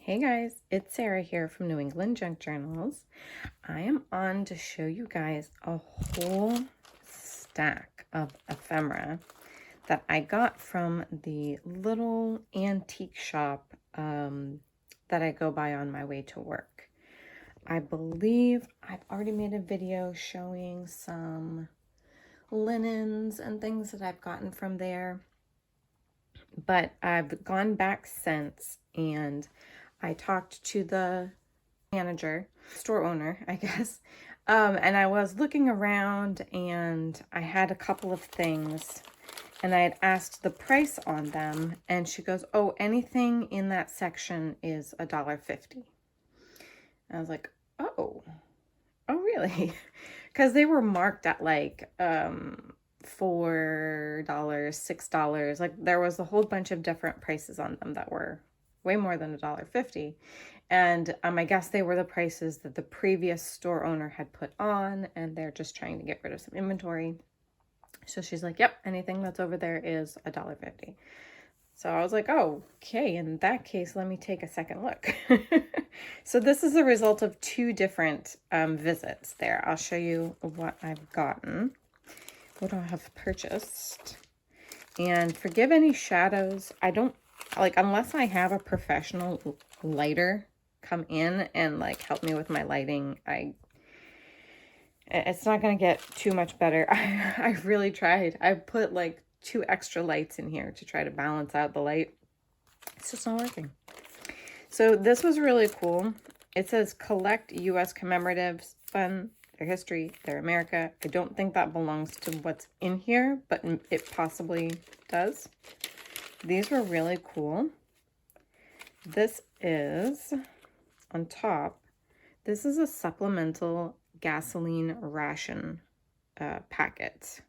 Hey guys, it's Sarah here from New England Junk Journals. I am on to show you guys a whole stack of ephemera that I got from the little antique shop that I go by on my way to work. I believe I've already made a video showing some linens and things that I've gotten from there, but I've gone back since and I talked to the manager, store owner, I guess, and I was looking around and I had a couple of things and I had asked the price on them and she goes, oh, anything in that section is $1.50. I was like, oh really? Because they were marked at like $4, $6. Like there was a whole bunch of different prices on them that were way more than $1.50. And I guess they were the prices that the previous store owner had put on, and they're just trying to get rid of some inventory. So she's like, yep, anything that's over there is $1.50. So I was like, oh, okay, in that case, let me take a second look. So this is the result of two different visits there. I'll show you what I've gotten, what I have purchased. And forgive any shadows. I don't, like, unless I have a professional lighter come in and like help me with my lighting, it's not going to get too much better. I really tried. I put like 2 extra lights in here to try to balance out the light. It's just not working. So this was really cool. It says collect U.S. commemoratives, fun, their history, their America. I don't think that belongs to what's in here, but it possibly does. These were really cool. This is, on top, this is a supplemental gasoline ration packet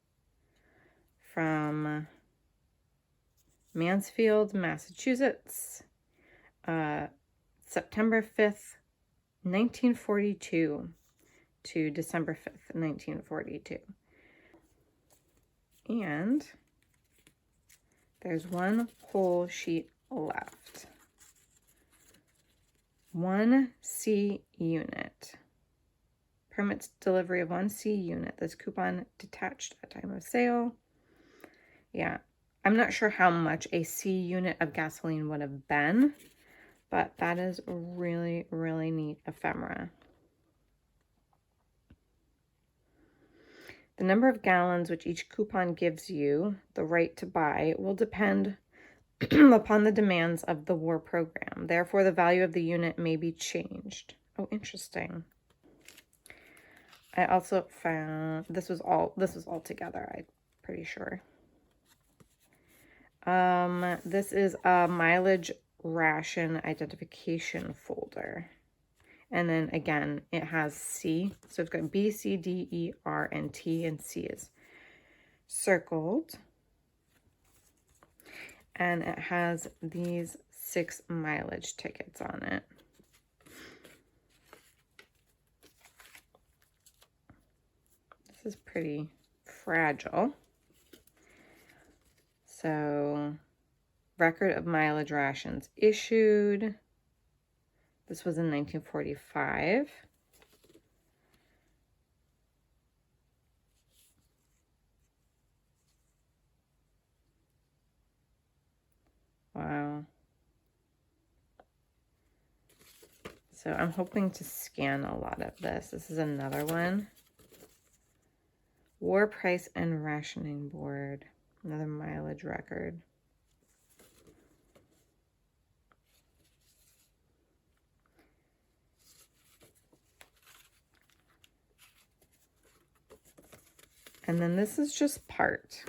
from Mansfield, Massachusetts, September 5th, 1942 to December 5th, 1942. And there's one whole sheet left. 1 C unit. Permits delivery of 1 C unit. This coupon detached at time of sale. Yeah, I'm not sure how much a C unit of gasoline would have been, but that is really, really neat ephemera. The number of gallons which each coupon gives you the right to buy will depend upon the demands of the war program. Therefore, the value of the unit may be changed. Oh, interesting. I also found this was all together, I'm pretty sure. This is a mileage ration identification folder. And then again, it has C. So it's got B, C, D, E, R, and T, and C is circled. And it has these 6 mileage tickets on it. This is pretty fragile. So, record of mileage rations issued. This was in 1945. Wow. So I'm hoping to scan a lot of this. This is another one. War price and rationing board. Another mileage record. And then this is just part.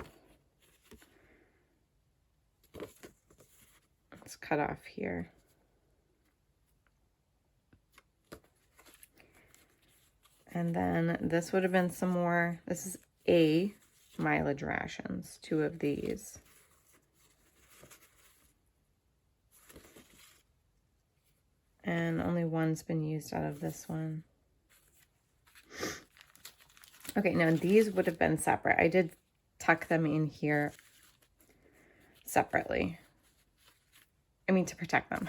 It's cut off here. And then this would have been some more. This is A mileage rations, 2 of these. And only one's been used out of this one. Okay, now these would have been separate. I did tuck them in here separately. I mean, to protect them.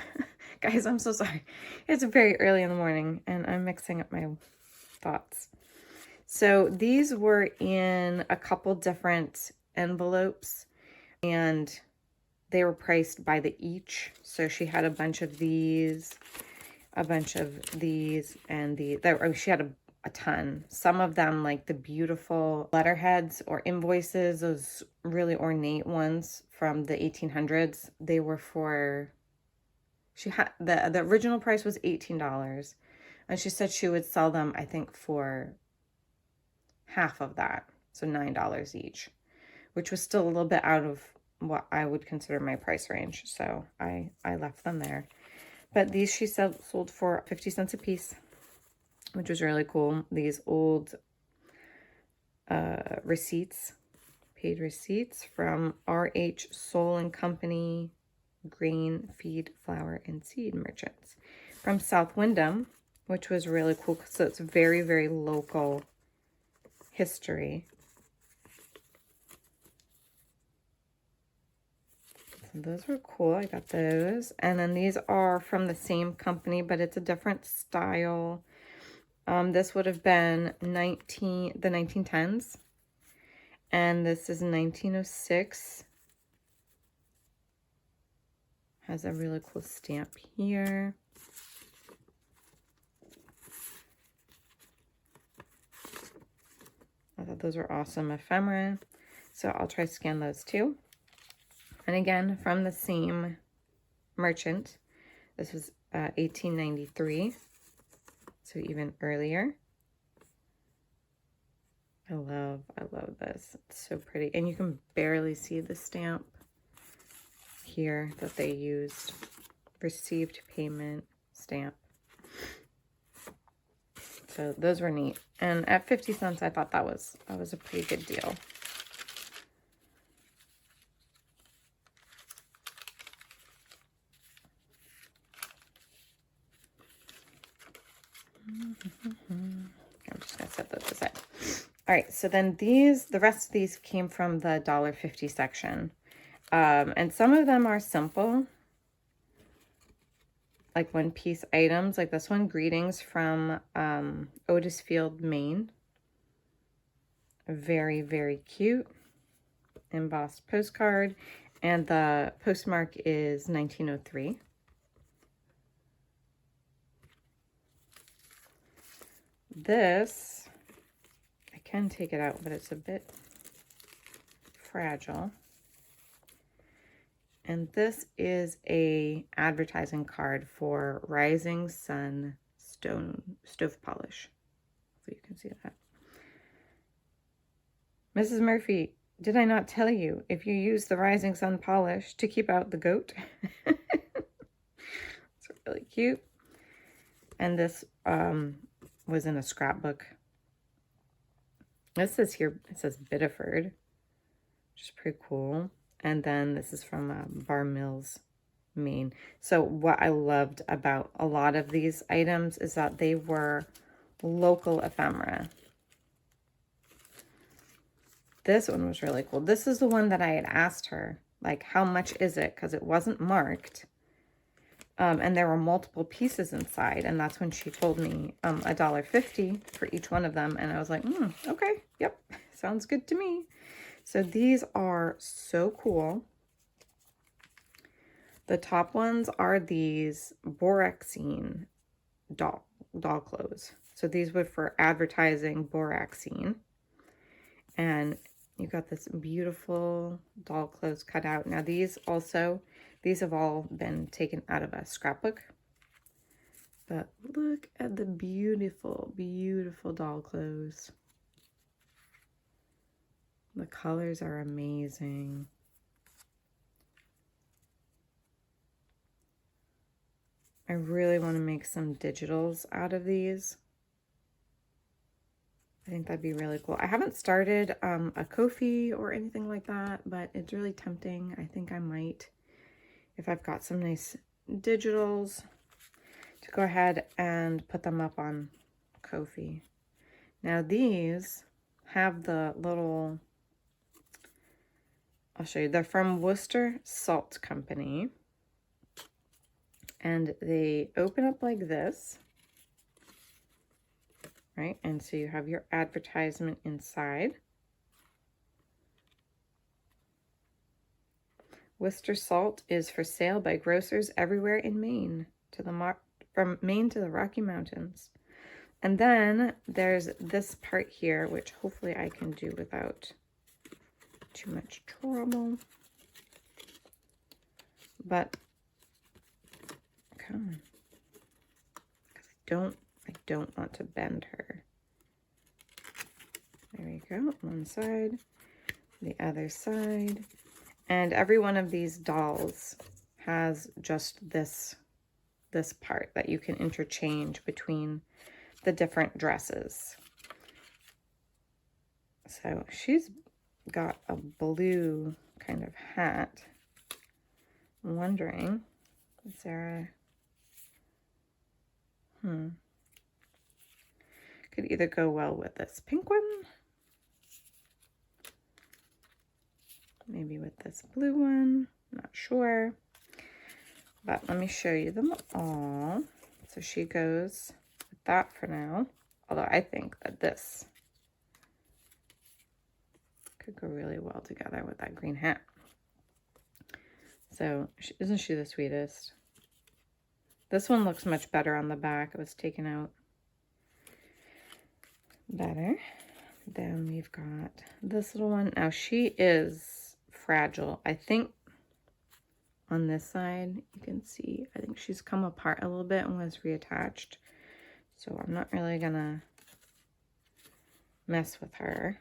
Guys, I'm so sorry. It's very early in the morning and I'm mixing up my thoughts. So these were in a couple different envelopes and they were priced by the each. So she had a bunch of these, and she had a ton. Some of them, like the beautiful letterheads or invoices, those really ornate ones from the 1800s, they were for, she had, the original price was $18. And she said she would sell them, I think, for half of that. So $9 each, which was still a little bit out of what I would consider my price range. So I left them there. But these she sold for 50 cents a piece, which was really cool. These old receipts, paid receipts from R.H. Soul and Company, grain, feed, flour, and seed merchants from South Windham, which was really cool. So it's very, very local history. So those were cool. I got those. And then these are from the same company, but it's a different style. This would have been the 1910s. And this is 1906. Has a really cool stamp here. I thought those were awesome ephemera. So I'll try to scan those too. And again, from the same merchant. This was 1893. So even earlier. I love this. It's so pretty. And you can barely see the stamp here that they used. Received payment stamp. So those were neat. And at 50 cents, I thought that was a pretty good deal. I'm just going to set those aside. All right, so then the rest of these came from the $1.50 section. And some of them are simple, like one-piece items, like this one, Greetings from Otisfield, Maine. Very, very cute. Embossed postcard. And the postmark is 1903. This, I can take it out, but it's a bit fragile. And this is a advertising card for Rising Sun stove polish. So you can see that. Mrs. Murphy, did I not tell you if you use the Rising Sun polish to keep out the goat? It's really cute. And this was in a scrapbook. This says here, it says Biddeford, which is pretty cool. And then this is from Bar Mills, Maine. So what I loved about a lot of these items is that they were local ephemera. This one was really cool. This is the one that I had asked her, like, how much is it? Because it wasn't marked. And there were multiple pieces inside. And that's when she told me $1.50 for each one of them. And I was like, okay, yep, sounds good to me. So these are so cool. The top ones are these Boraxine doll clothes. So these were for advertising Boraxine. And you got this beautiful doll clothes cut out. Now these have all been taken out of a scrapbook. But look at the beautiful, beautiful doll clothes. The colors are amazing. I really want to make some digitals out of these. I think that'd be really cool. I haven't started a Ko-fi or anything like that, but it's really tempting. I think I might, if I've got some nice digitals, to go ahead and put them up on Ko-fi. Now these have the little, I'll show you. They're from Worcester Salt Company. And they open up like this, right? And so you have your advertisement inside. Worcester salt is for sale by grocers everywhere in Maine, from Maine to the Rocky Mountains. And then there's this part here, which hopefully I can do without too much trouble. But come on, because I don't want to bend her. There we go. One side, the other side. And every one of these dolls has just this part that you can interchange between the different dresses. So she's got a blue kind of hat. I'm wondering, is there a, could either go well with this pink one, maybe with this blue one, not sure. But let me show you them all. So she goes with that for now. Although I think that this could go really well together with that green hat. So isn't she the sweetest? This one looks much better on the back. It was taken out better. Then we've got this little one. Now she is fragile. I think on this side, you can see, I think she's come apart a little bit and was reattached. So I'm not really gonna mess with her.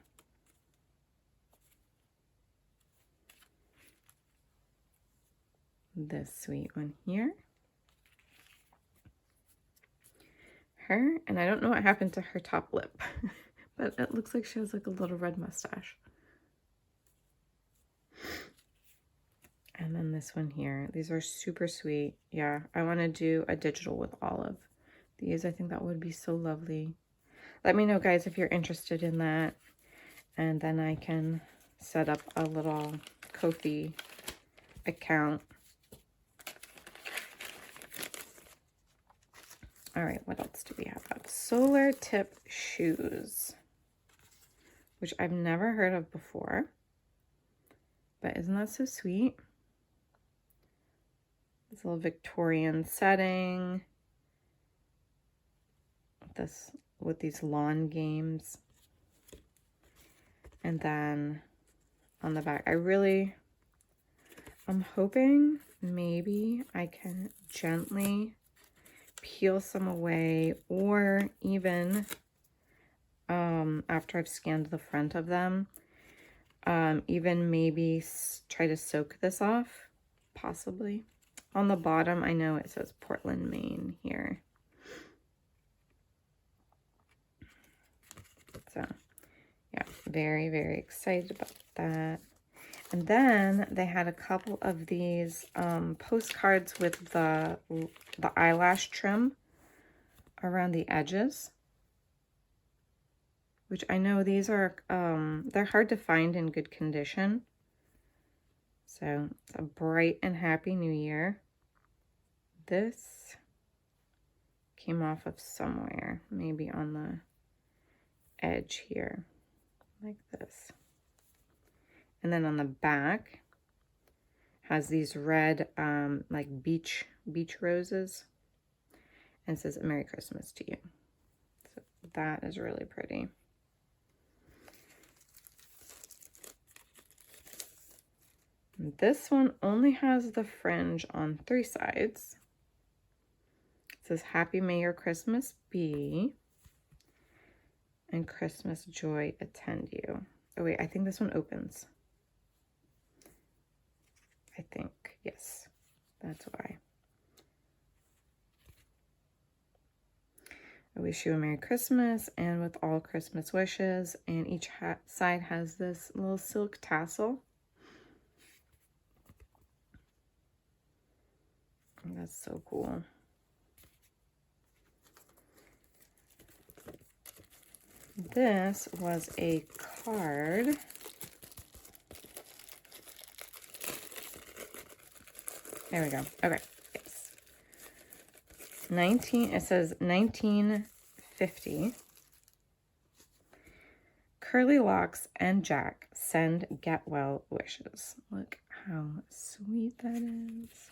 This sweet one here. Her, and I don't know what happened to her top lip, but it looks like she has like a little red mustache. And then this one here. These are super sweet. Yeah, I want to do a digital with all of these. I think that would be so lovely. Let me know, guys, if you're interested in that. And then I can set up a little Ko-fi account. All right, what else do we have? Solar tip shoes, which I've never heard of before. But isn't that so sweet? This little Victorian setting. With these lawn games. And then on the back, I'm hoping maybe I can gently peel some away, or even after I've scanned the front of them, even maybe try to soak this off, possibly. On the bottom, I know it says Portland, Maine here. So, yeah, very, very excited about that. And then they had a couple of these postcards with the eyelash trim around the edges, which I know these are, they're hard to find in good condition. So it's a bright and happy new year. This came off of somewhere, maybe on the edge here, like this. And then on the back has these red, like beach roses, and it says a Merry Christmas to you. So that is really pretty. This one only has the fringe on 3 sides. It says, Happy May Your Christmas Be, and Christmas joy attend you. Oh wait, I think this one opens. I think, yes, that's why. I wish you a Merry Christmas, and with all Christmas wishes, and each side has this little silk tassel. That's so cool. This was a card. There we go. Okay. Yes. it says 1950. Curly Locks and Jack send get well wishes. Look how sweet that is.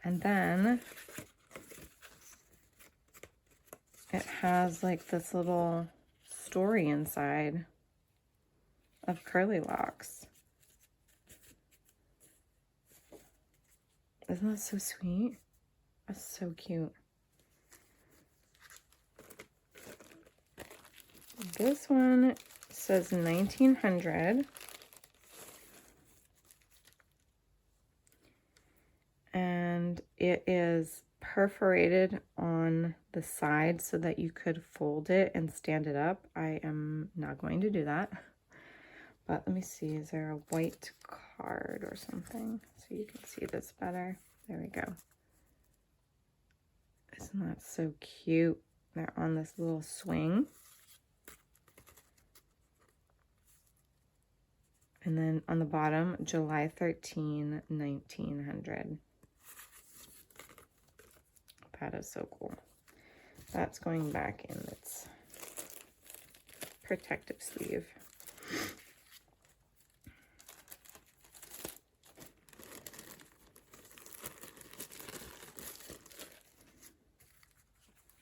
And then it has like this little story inside of Curly Locks. Isn't that so sweet? That's so cute. This one says 1900. And it is perforated on the side so that you could fold it and stand it up. I am not going to do that. But let me see, is there a white card or something so you can see this better? There we go. Isn't that so cute? They're on this little swing. And then on the bottom, July 13, 1900. That is so cool. That's going back in its protective sleeve.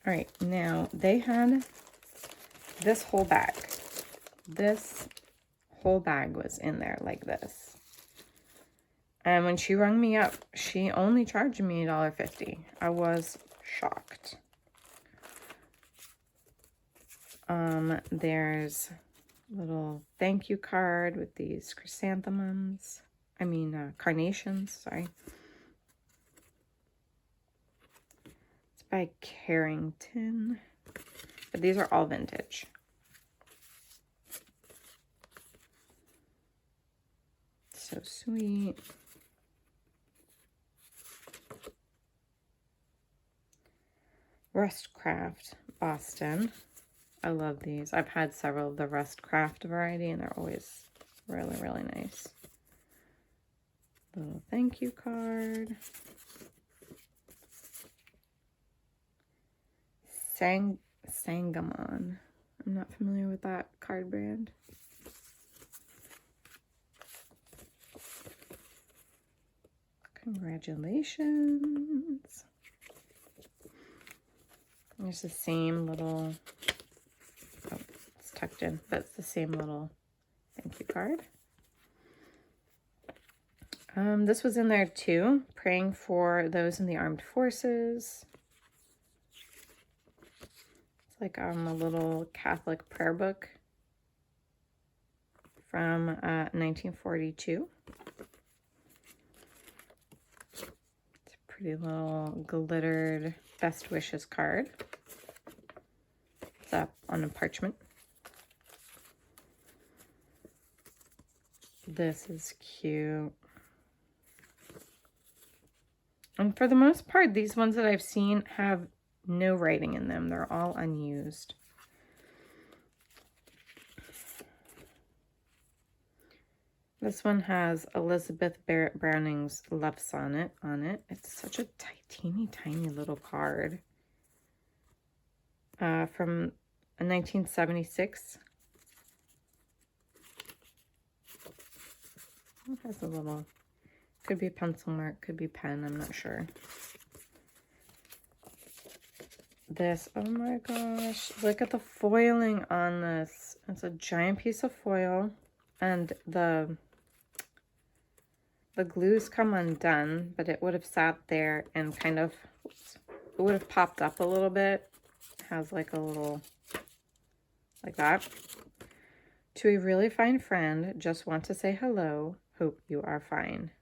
All right, now they had this whole bag. This whole bag was in there like this. And when she rung me up, she only charged me $1.50. I was shocked. There's a little thank you card with these chrysanthemums. Carnations, sorry. It's by Carrington. But these are all vintage. So sweet. Rustcraft, Boston. I love these. I've had several of the Rustcraft variety, and they're always really, really nice. Little thank you card. Sangamon. I'm not familiar with that card brand. Congratulations. There's the same little, oh, it's tucked in, but it's the same little thank you card. This was in there too, praying for those in the armed forces. It's like a little Catholic prayer book from 1942. It's a pretty little glittered best wishes card. It's up on a parchment. This is cute. And for the most part, these ones that I've seen have no writing in them. They're all unused. This one has Elizabeth Barrett Browning's Love Sonnet on it. It's such a teeny tiny little card. From 1976. It has a little, could be a pencil mark, could be pen, I'm not sure. This, oh my gosh, look at the foiling on this. It's a giant piece of foil, and the glues come undone, but it would have sat there and kind of, it would have popped up a little bit. It has like a little, like that. To a really fine friend, just want to say hello. Hope you are fine.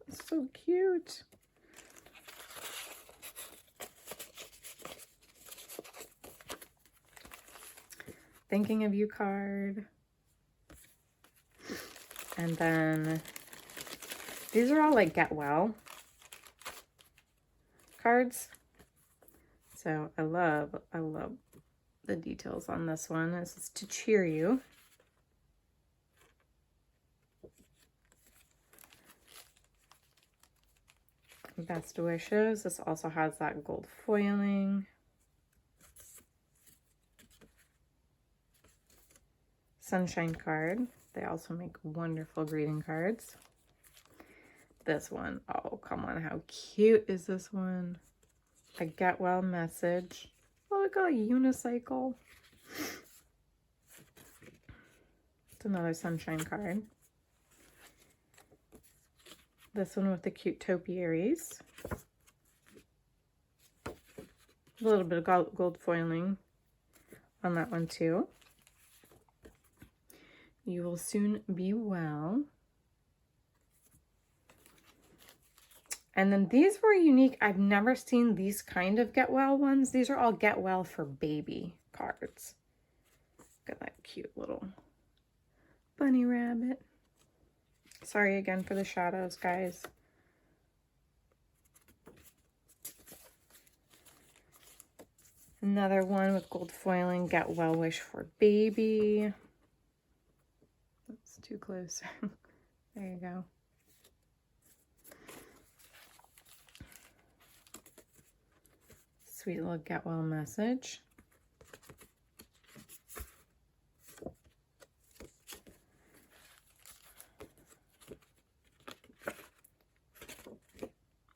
It's so cute. Thinking of you card. And then these are all like get well cards. So I love the details on this one. This is to cheer you. Best wishes. This also has that gold foiling. Sunshine card. They also make wonderful greeting cards. This one, oh, come on, how cute is this one? A get well message. Look, a unicycle. It's another sunshine card. This one with the cute topiaries. A little bit of gold foiling on that one too. You will soon be well. And then these were unique. I've never seen these kind of get well ones. These are all get well for baby cards. Look at that cute little bunny rabbit. Sorry again for the shadows, guys. Another one with gold foiling, get well wish for baby. That's too close. There you go. Sweet little get well message.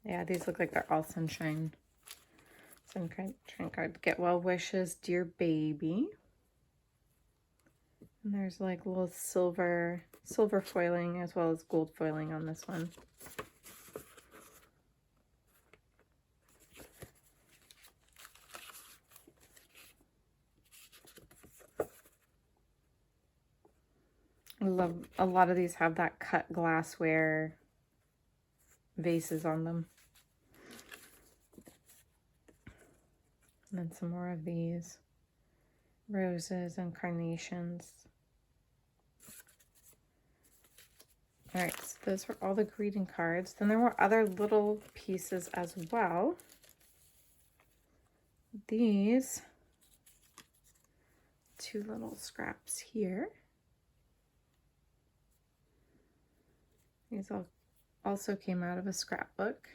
Yeah, these look like they're all sunshine. Sunshine card. Get well wishes, dear baby. And there's like little silver foiling as well as gold foiling on this one. I love a lot of these have that cut glassware vases on them. And then some more of these roses and carnations. All right, so those were all the greeting cards. Then there were other little pieces as well. These two little scraps here. These all also came out of a scrapbook.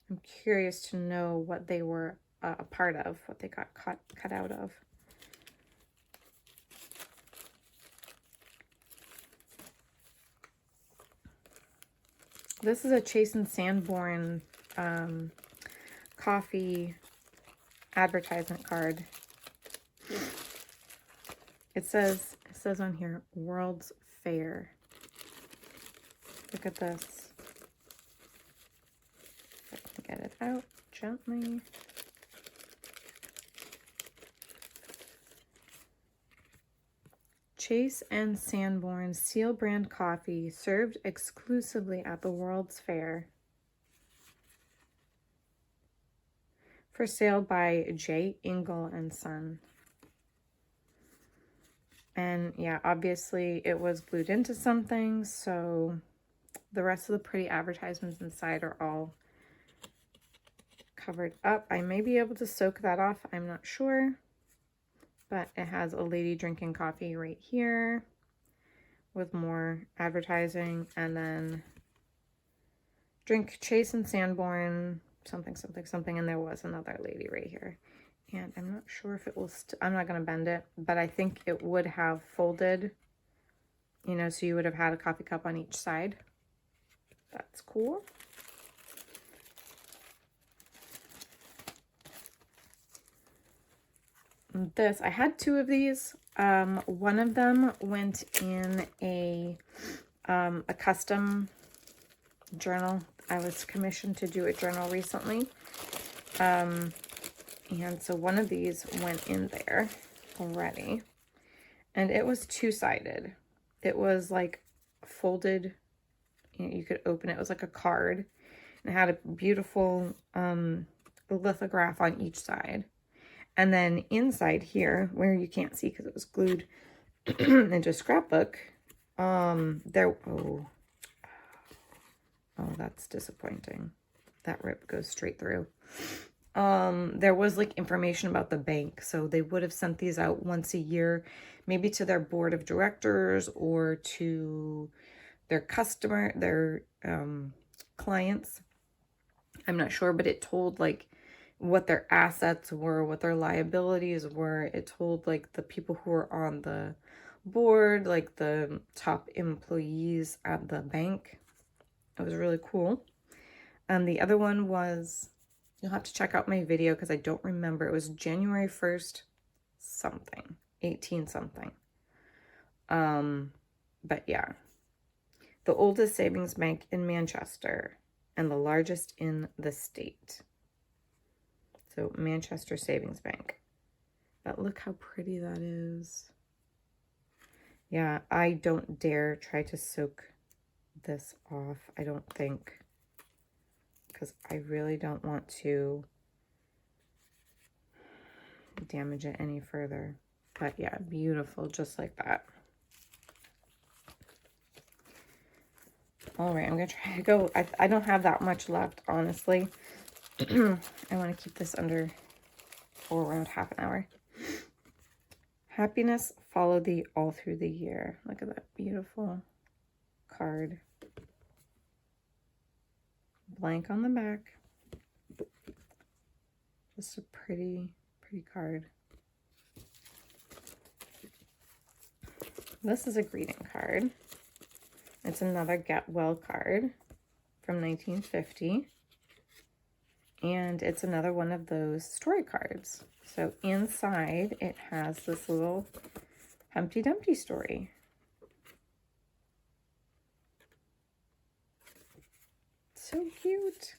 I'm curious to know what they were a part of, what they got cut out of. This is a Chase and Sanborn coffee advertisement card. It says on here, World's Fair. Look at this. If I can get it out gently. Chase and Sanborn seal brand coffee served exclusively at the World's Fair. For sale by J. Ingle and Son. And yeah, obviously it was glued into something, so the rest of the pretty advertisements inside are all covered up. I may be able to soak that off, I'm not sure. But it has a lady drinking coffee right here with more advertising, and then drink Chase and Sanborn, something, something, something, and there was another lady right here. And I'm not sure if it will, I'm not going to bend it, but I think it would have folded, you know, so you would have had a coffee cup on each side. That's cool. This, I had two of these. One of them went in a custom journal. I was commissioned to do a journal recently. And so one of these went in there already. And it was two-sided. It was like folded, you know, you could open it. It was like a card. And it had a beautiful lithograph on each side. And then inside here, where you can't see because it was glued into a scrapbook, oh, that's disappointing. That rip goes straight through. There was like information about the bank, so they would have sent these out once a year, maybe to their board of directors or to their clients. I'm not sure, but it told like what their assets were, what their liabilities were. It told like the people who were on the board, like the top employees at the bank. It was really cool. And the other one was, you'll have to check out my video because I don't remember. It was January 1st something, 18 something. But yeah, the oldest savings bank in Manchester and the largest in the state. So Manchester Savings Bank. But look how pretty that is. Yeah, I don't dare try to soak this off, I don't think, because I really don't want to damage it any further. But yeah, beautiful, just like that. All right, I'm gonna try to go. I don't have that much left, honestly. I want to keep this under for around half an hour. Happiness follow thee all through the year. Look at that beautiful card. Blank on the back. Just a pretty, pretty card. This is a greeting card. It's another Get Well card from 1950. And it's another one of those story cards. So inside it has this little Humpty Dumpty story. So cute.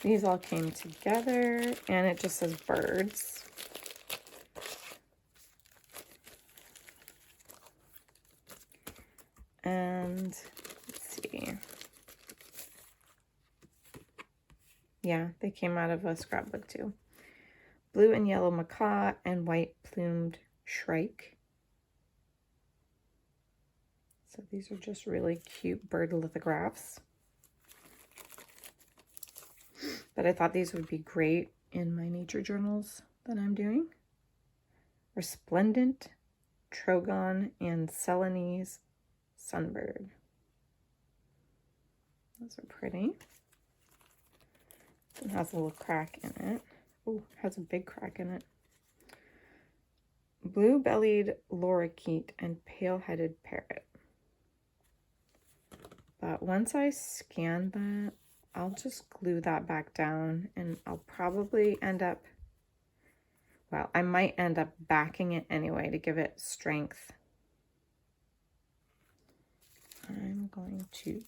These all came together and it just says birds. And let's see. Yeah, they came out of a scrapbook too. Blue and yellow macaw and white plumed shrike. So these are just really cute bird lithographs. But I thought these would be great in my nature journals that I'm doing. Resplendent, Trogon, and Celanese sunbird. Those are pretty. It has a little crack in it. Oh, has a big crack in it. Blue-bellied lorikeet and pale-headed parrot. But once I scan that, I'll just glue that back down and I'll probably end up, well, I might end up backing it anyway to give it strength. I'm going to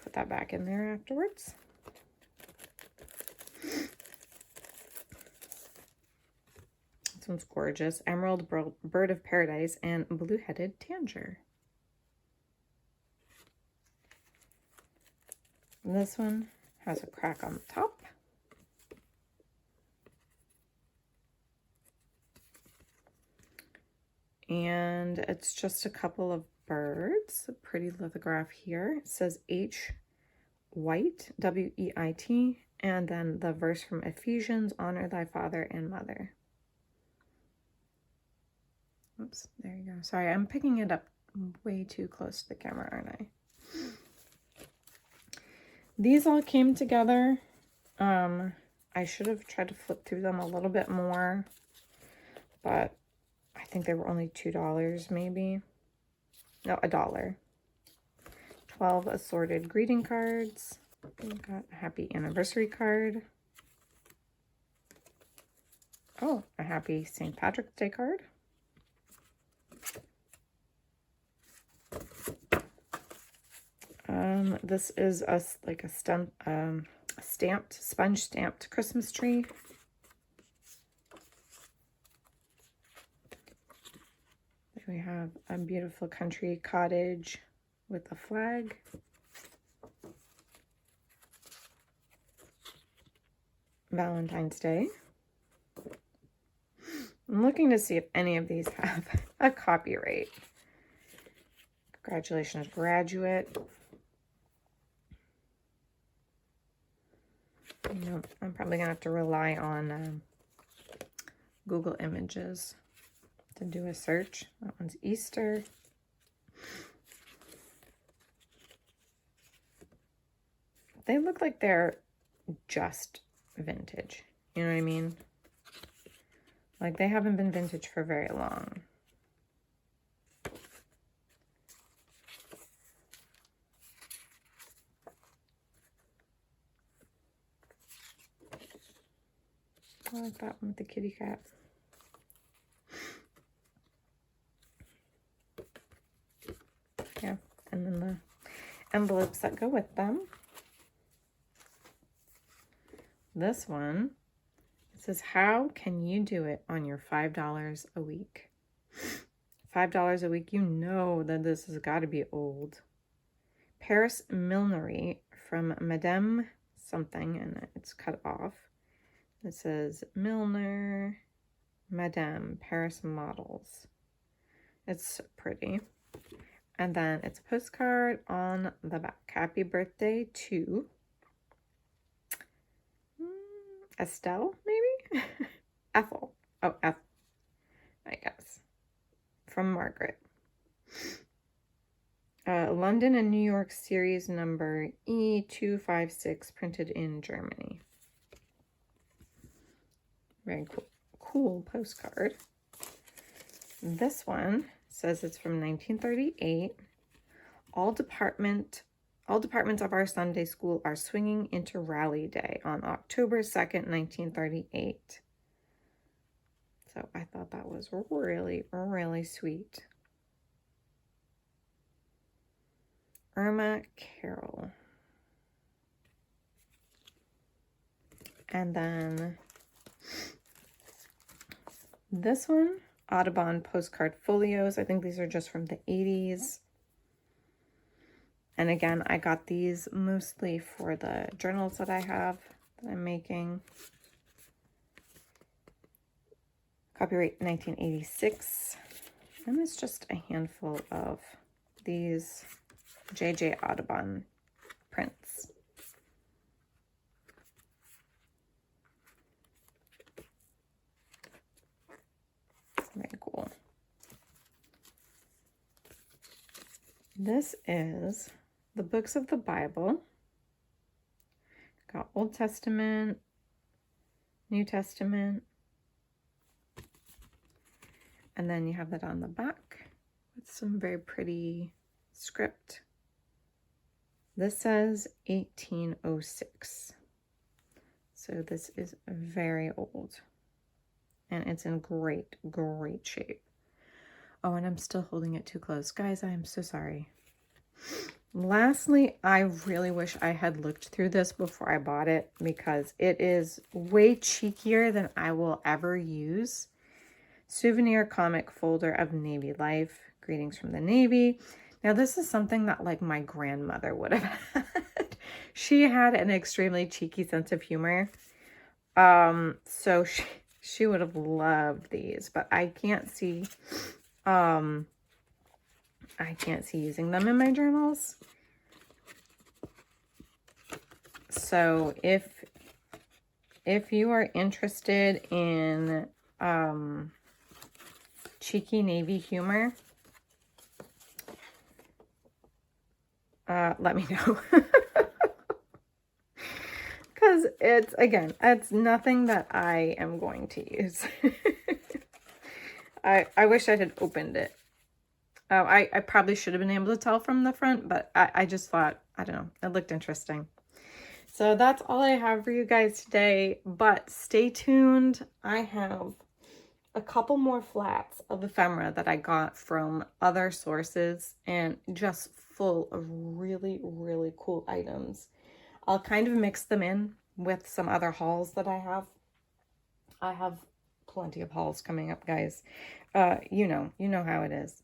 put that back in there afterwards. This one's gorgeous. Emerald bird of paradise and blue-headed tanager. And this one has a crack on the top. And it's just a couple of birds. A pretty lithograph here. It says H. White, W-E-I-T, and then the verse from Ephesians, honor thy father and mother. Oops, there you go. Sorry, I'm picking it up way too close to the camera, aren't I? These all came together. I should have tried to flip through them a little bit more, but I think they were only $2 maybe. No, $1. 12 assorted greeting cards. We've got a happy anniversary card. Oh, a happy St. Patrick's Day card. This is a stamped, sponge stamped Christmas tree. There we have a beautiful country cottage with a flag. Valentine's Day. I'm looking to see if any of these have a copyright. Congratulations, graduate. You know, I'm probably gonna have to rely on Google Images to do a search. That one's Easter. They look like they're just vintage. You know what I mean? Like they haven't been vintage for very long. I like that one with the kitty cat. Yeah, and then the envelopes that go with them. This one, it says, how can you do it on your $5 a week? $5 a week, you know that this has got to be old. Paris millinery from Madame something, and it's cut off. It says Milner, Madame, Paris models. It's pretty. And then it's a postcard on the back. Happy birthday to Estelle, maybe? Ethel. Oh, Ethel, I guess. From Margaret. London and New York series number E256, printed in Germany. Very cool postcard. This one says it's from 1938. All departments of our Sunday school are swinging into Rally Day on October 2nd, 1938. So I thought that was really, really sweet. Irma Carroll. And then this one, Audubon postcard folios. I think these are just from the 80s. And again, I got these mostly for the journals that I have that I'm making. Copyright 1986. And it's just a handful of these J.J. Audubon prints. Very cool. This is the books of the Bible. Got Old Testament, New Testament, and then you have that on the back with some very pretty script. This says 1806. So this is very old. And it's in great, great shape. Oh, and I'm still holding it too close. Guys, I am so sorry. Lastly, I really wish I had looked through this before I bought it, because it is way cheekier than I will ever use. Souvenir comic folder of Navy life. Greetings from the Navy. Now, this is something that like my grandmother would have had. She had an extremely cheeky sense of humor. So she would have loved these, but I can't see using them in my journals. So if you are interested in cheeky Navy humor, let me know. Because it's nothing that I am going to use. I wish I had opened it. I probably should have been able to tell from the front, but I just thought, I don't know, it looked interesting. So that's all I have for you guys today, but stay tuned. I have a couple more flats of ephemera that I got from other sources, and just full of really, really cool items. I'll kind of mix them in with some other hauls that I have. I have plenty of hauls coming up, guys. You know how it is.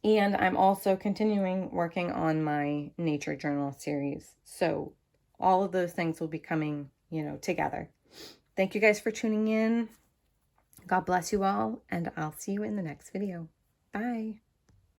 And I'm also continuing working on my nature journal series. So all of those things will be coming, together. Thank you guys for tuning in. God bless you all, and I'll see you in the next video. Bye.